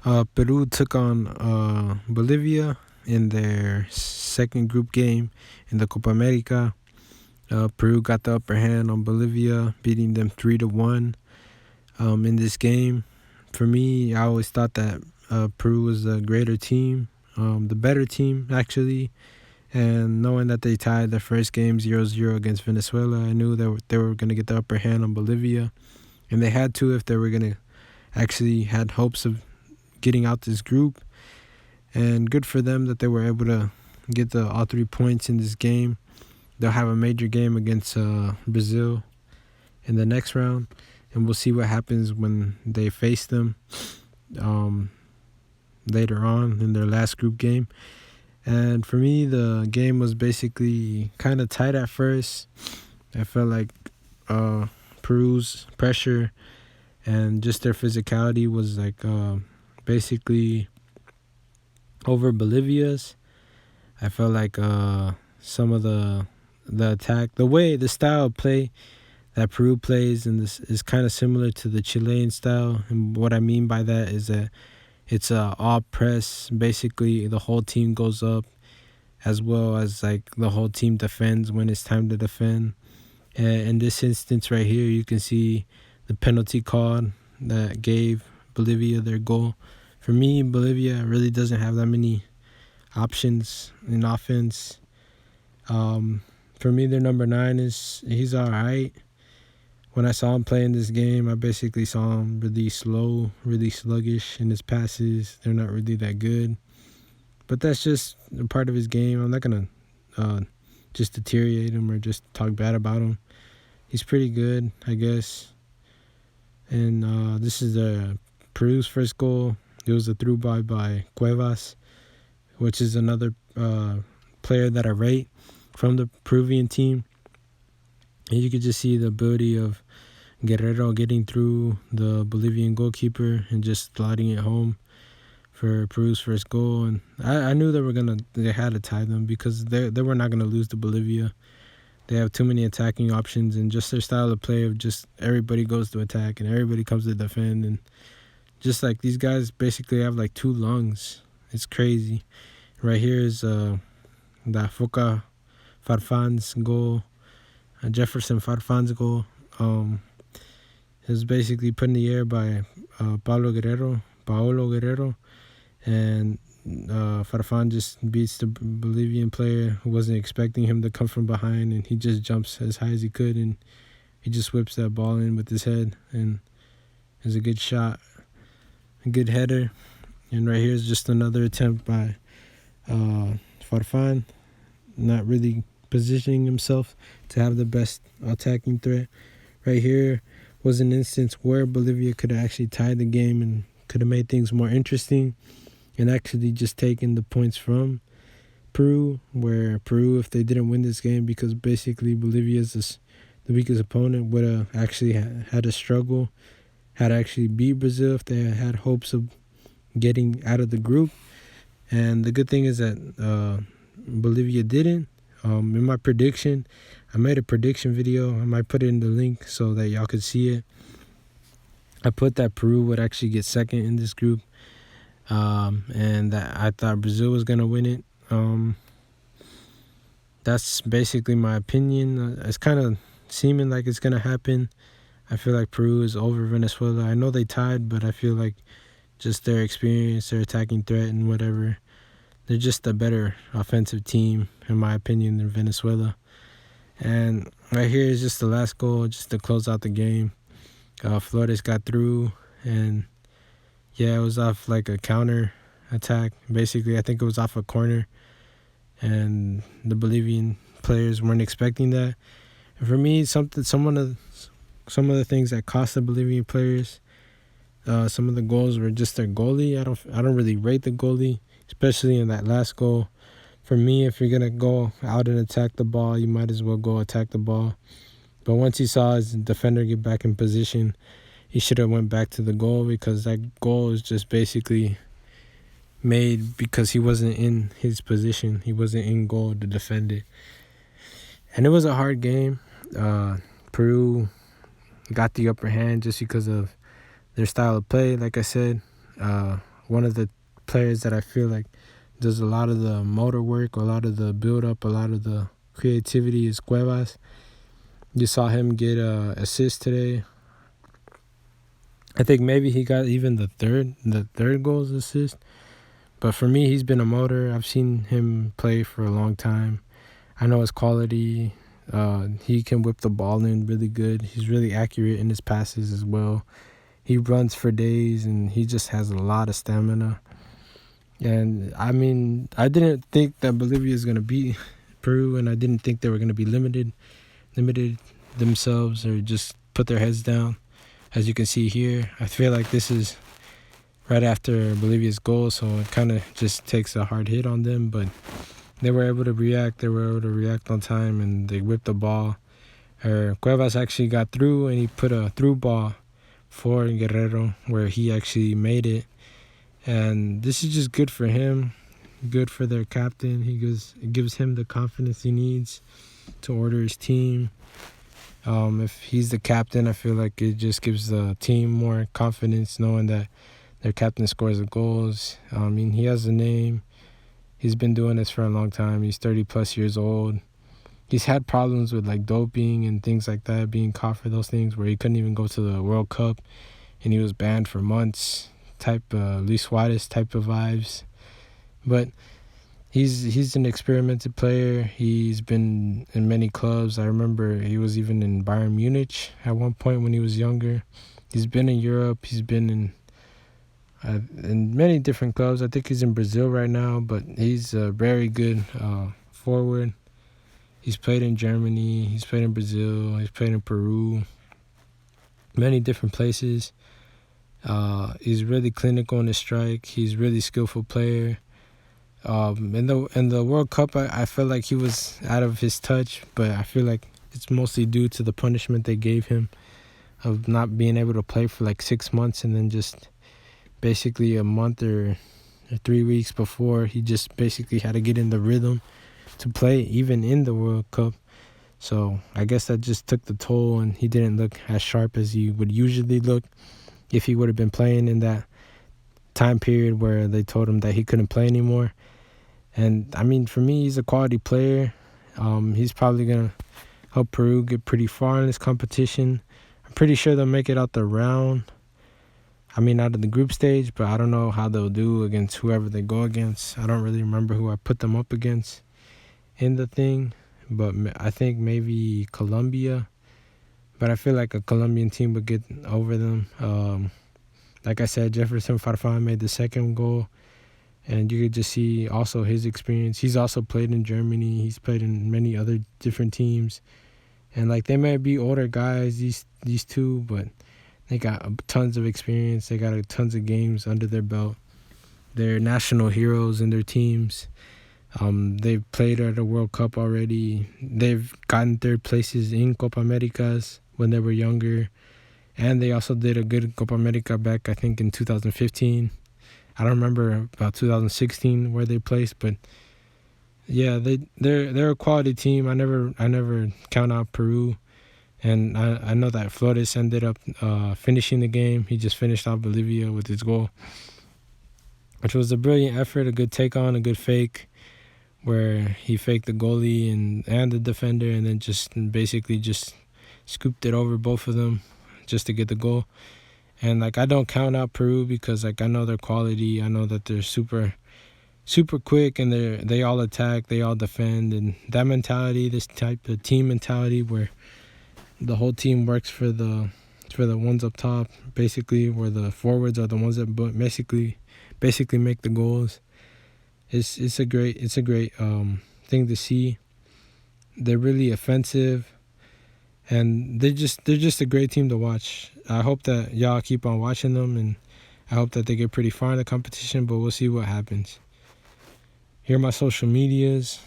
Peru took on Bolivia in their second group game in the Copa America. Peru got the upper hand on Bolivia, beating them 3-1 in this game. For me, I always thought that Peru was the greater team, the better team, actually. And knowing that they tied their first game 0-0 against Venezuela, I knew that they were going to get the upper hand on Bolivia. And they had to if they were going to actually had hopes of getting out this group. And good for them that they were able to get all 3 points in this game. They'll have a major game against Brazil in the next round. And we'll see what happens when they face them later on in their last group game. And for me, the game was basically kind of tight at first. I felt like Peru's pressure and just their physicality was like basically over Bolivia's. I felt like some of the attack, the style of play that Peru plays, and this is kind of similar to the Chilean style. And what I mean by that is that it's all press. Basically, the whole team goes up, as well as like the whole team defends when it's time to defend. And in this instance right here, you can see the penalty call that gave Bolivia their goal. For me, Bolivia really doesn't have that many options in offense. For me, their number 9 he's all right. When I saw him play in this game, I basically saw him really slow, really sluggish in his passes. They're not really that good. But that's just a part of his game. I'm not going to just deteriorate him or just talk bad about him. He's pretty good, I guess. And this is Peru's first goal. It was a through by Cuevas, which is another player that I rate from the Peruvian team. And you could just see the ability of Guerrero getting through the Bolivian goalkeeper and just sliding it home for Peru's first goal. And I knew they had to tie them because they were not gonna lose to Bolivia. They have too many attacking options, and just their style of play of just everybody goes to attack and everybody comes to defend, and just like these guys basically have like 2 lungs. It's crazy. Right here is the Foca Farfan's goal. Jefferson Farfan's goal. It was basically put in the air by Paolo Guerrero, and Farfan just beats the Bolivian player who wasn't expecting him to come from behind, and he just jumps as high as he could, and he just whips that ball in with his head, and it's a good shot, a good header. And right here is just another attempt by Farfan, not really positioning himself to have the best attacking threat. Right here was an instance where Bolivia could have actually tied the game and could have made things more interesting and actually just taken the points from Peru, where Peru, if they didn't win this game, because basically Bolivia is the weakest opponent, would have actually had a struggle, had actually beat Brazil if they had hopes of getting out of the group. And the good thing is that Bolivia didn't. In my prediction, I made a prediction video. I might put it in the link so that y'all could see it. I put that Peru would actually get second in this group, and that I thought Brazil was going to win it. That's basically my opinion. It's kind of seeming like it's going to happen. I feel like Peru is over Venezuela. I know they tied, but I feel like just their experience, their attacking threat, and whatever, they're just a better offensive team, in my opinion, than Venezuela. And right here is just the last goal, just to close out the game. Flores got through, and yeah, it was off like a counter attack. Basically, I think it was off a corner, and the Bolivian players weren't expecting that. And for me, some of the things that cost the Bolivian players, some of the goals were just their goalie. I don't really rate the goalie, especially in that last goal. For me, if you're going to go out and attack the ball, you might as well go attack the ball. But once he saw his defender get back in position, he should have went back to the goal, because that goal is just basically made because he wasn't in his position. He wasn't in goal to defend it. And it was a hard game. Peru got the upper hand just because of their style of play, like I said. one of the players that I feel like does a lot of the motor work, a lot of the build up, a lot of the creativity is Cuevas. You saw him get a assist today. I think maybe he got even the third goal's assist. But for me, he's been a motor. I've seen him play for a long time. I know his quality. He can whip the ball in really good. He's really accurate in his passes as well. He runs for days, and he just has a lot of stamina. And, I mean, I didn't think that Bolivia is going to beat Peru, and I didn't think they were going to be limited themselves or just put their heads down. As you can see here, I feel like this is right after Bolivia's goal, so it kind of just takes a hard hit on them. But they were able to react. They were able to react on time, and they whipped the ball. Cuevas actually got through, and he put a through ball for Guerrero where he actually made it. And this is just good for him, good for their captain. It gives him the confidence he needs to order his team. If he's the captain, I feel like it just gives the team more confidence knowing that their captain scores the goals. I mean, he has a name. He's been doing this for a long time. He's 30-plus years old. He's had problems with, like, doping and things like that, being caught for those things where he couldn't even go to the World Cup, and he was banned for months, Luis Suarez type of vibes. But he's an experimented player. He's been in many clubs. I remember he was even in Bayern Munich at one point when he was younger. He's been in Europe. He's been in many different clubs. I think he's in Brazil right now, but he's a very good forward. He's played in Germany. He's played in Brazil. He's played in Peru. Many different places. He's really clinical in his strike. He's a really skillful player. In the World Cup, I felt like he was out of his touch, but I feel like it's mostly due to the punishment they gave him of not being able to play for like 6 months, and then just basically a month or 3 weeks before, he just basically had to get in the rhythm to play even in the World Cup. So I guess that just took the toll, and he didn't look as sharp as he would usually look if he would have been playing in that time period where they told him that he couldn't play anymore. And, I mean, for me, he's a quality player. He's probably going to help Peru get pretty far in this competition. I'm pretty sure they'll make it out the round. I mean, out of the group stage, but I don't know how they'll do against whoever they go against. I don't really remember who I put them up against in the thing, but I think maybe Colombia. But I feel like a Colombian team would get over them. Like I said, Jefferson Farfan made the second goal, and you could just see also his experience. He's also played in Germany. He's played in many other different teams. And, like, they may be older guys, these two, but they got tons of experience. They got tons of games under their belt. They're national heroes in their teams. They've played at a World Cup already. They've gotten third places in Copa Americas when they were younger. And they also did a good Copa America back, I think, in 2015. I don't remember about 2016 where they placed, but yeah, they're a quality team. I never count out Peru. And I know that Flores ended up finishing the game. He just finished off Bolivia with his goal, which was a brilliant effort, a good take on, a good fake, where he faked the goalie and the defender, and then just basically just scooped it over both of them just to get the goal. And, like, I don't count out Peru because, like, I know their quality. I know that they're super quick, and they all attack, they all defend, and that mentality, this type of team mentality where the whole team works for the ones up top, basically, where the forwards are the ones that basically make the goals. It's a great thing to see. They're really offensive, and they're just a great team to watch. I hope that y'all keep on watching them, and I hope that they get pretty far in the competition, but we'll see what happens. Here are my social medias.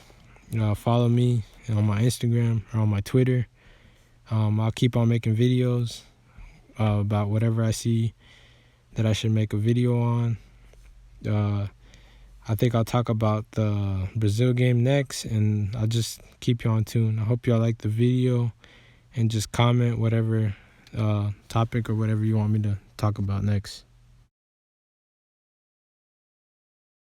Follow me on my Instagram or on my Twitter. I'll keep on making videos about whatever I see that I should make a video on. I think I'll talk about the Brazil game next, and I'll just keep you on tune. I hope y'all like the video, and just comment whatever topic or whatever you want me to talk about next.